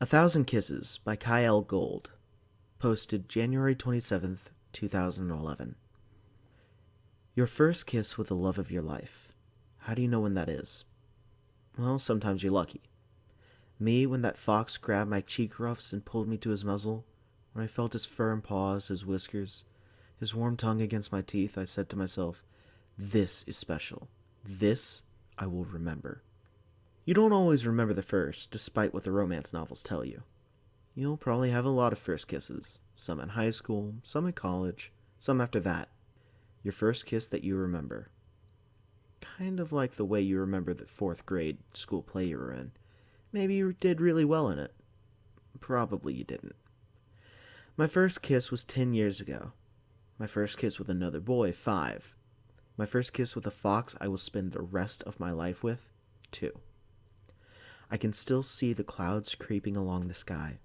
1,000 Kisses by Kyell Gold. Posted January 27th, 2011. Your first kiss with the love of your life. How do you know when that is? Well, sometimes you're lucky. Me, when that fox grabbed my cheek ruffs and pulled me to his muzzle, when I felt his firm paws, his whiskers, his warm tongue against my teeth, I said to myself, this is special. This I will remember. You don't always remember the first, despite what the romance novels tell you. You'll probably have a lot of first kisses, some in high school, some in college, some after that. Your first kiss that you remember. Kind of like the way you remember the 4th grade school play you were in. Maybe you did really well in it. Probably you didn't. My first kiss was 10 years ago. My first kiss with another boy, 5. My first kiss with a fox I will spend the rest of my life with, 2. I can still see the clouds creeping along the sky,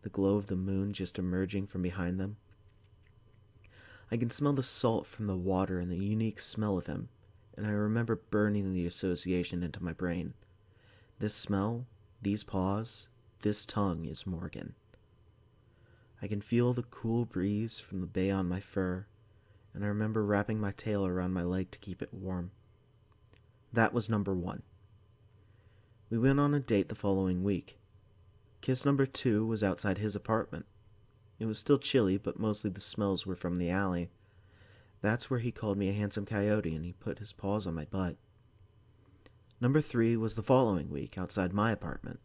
the glow of the moon just emerging from behind them. I can smell the salt from the water and the unique smell of him, and I remember burning the association into my brain. This smell, these paws, this tongue is Morgan. I can feel the cool breeze from the bay on my fur, and I remember wrapping my tail around my leg to keep it warm. That was number 1. We went on a date the following week. Kiss number 2 was outside his apartment. It was still chilly, but mostly the smells were from the alley. That's where he called me a handsome coyote and he put his paws on my butt. Number 3 was the following week, outside my apartment.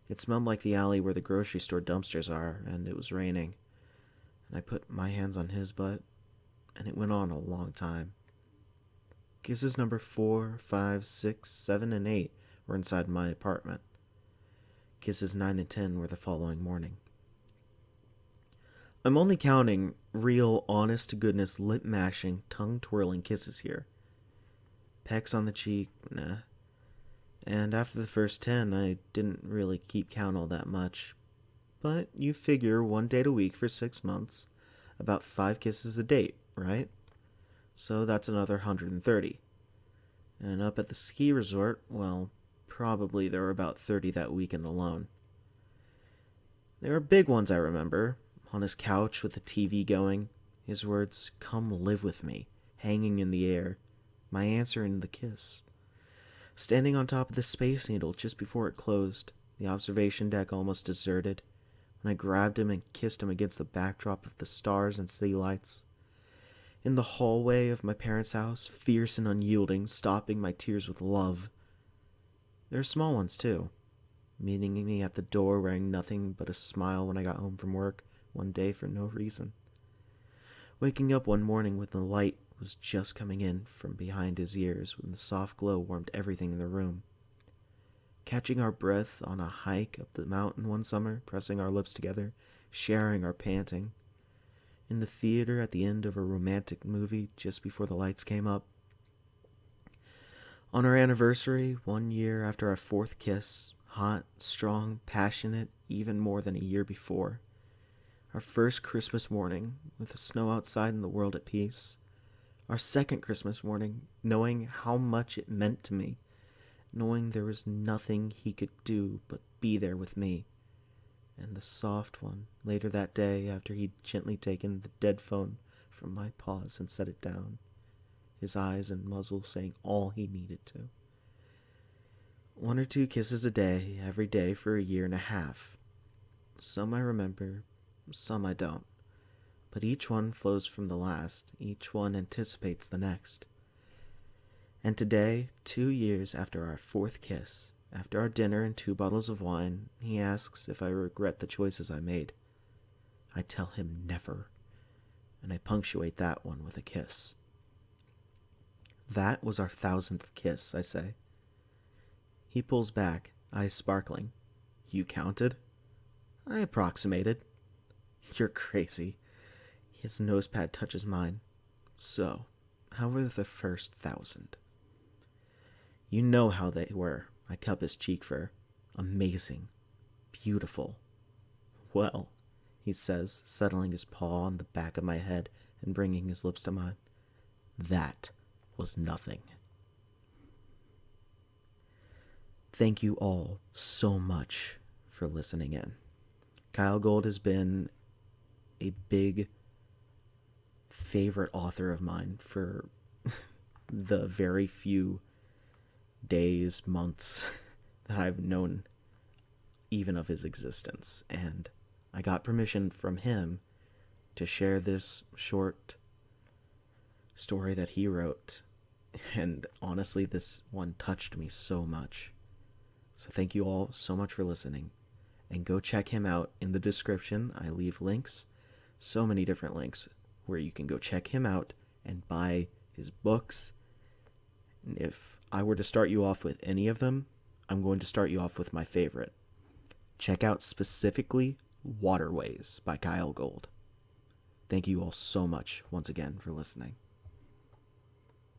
It smelled like the alley where the grocery store dumpsters are, and it was raining. And I put my hands on his butt, and it went on a long time. Kisses number 4, 5, 6, 7, and 8 were inside my apartment. Kisses 9 and 10 were the following morning. I'm only counting real, honest-to-goodness, lip-mashing, tongue-twirling kisses here. Pecks on the cheek, nah. And after the first 10, I didn't really keep count all that much. But you figure 1 date a week for 6 months, about 5 kisses a date, right? So that's another 130. And up at the ski resort, well, probably there were about 30 that weekend alone. There are big ones I remember. On his couch with the TV going, his words, "Come live with me," hanging in the air, my answer in the kiss. Standing on top of the Space Needle just before it closed, the observation deck almost deserted, when I grabbed him and kissed him against the backdrop of the stars and city lights. In the hallway of my parents' house, fierce and unyielding, stopping my tears with love. There are small ones, too. Meeting me at the door wearing nothing but a smile when I got home from work one day for no reason. Waking up one morning when the light was just coming in from behind his ears when the soft glow warmed everything in the room. Catching our breath on a hike up the mountain one summer, pressing our lips together, sharing our panting. In the theater at the end of a romantic movie just before the lights came up. On our anniversary, 1 year after our 4th kiss, hot, strong, passionate, even more than a year before. Our first Christmas morning, with the snow outside and the world at peace. Our second Christmas morning, knowing how much it meant to me. Knowing there was nothing he could do but be there with me. And the soft one, later that day after he'd gently taken the dead phone from my paws and set it down. His eyes and muzzle saying all he needed to. 1 or 2 kisses a day, every day for a year and a half. Some I remember, some I don't. But each one flows from the last, each one anticipates the next. And today, 2 years after our 4th kiss, after our dinner and 2 bottles of wine, he asks if I regret the choices I made. I tell him never, and I punctuate that one with a kiss. That was our 1,000th kiss, I say. He pulls back, eyes sparkling. You counted? I approximated. You're crazy. His nosepad touches mine. So, how were the first 1,000? You know how they were. I cup his cheek fur. Amazing. Beautiful. Well, he says, settling his paw on the back of my head and bringing his lips to mine. That was nothing. Thank you all so much for listening in. Kyell Gold has been a big favorite author of mine for the very few days, months that I've known even of his existence. And I got permission from him to share this short story that he wrote. And honestly, this one touched me so much. So thank you all so much for listening. And go check him out in the description. I leave links, so many different links, where you can go check him out and buy his books. And if I were to start you off with any of them, I'm going to start you off with my favorite. Check out specifically Waterways by Kyell Gold. Thank you all so much once again for listening.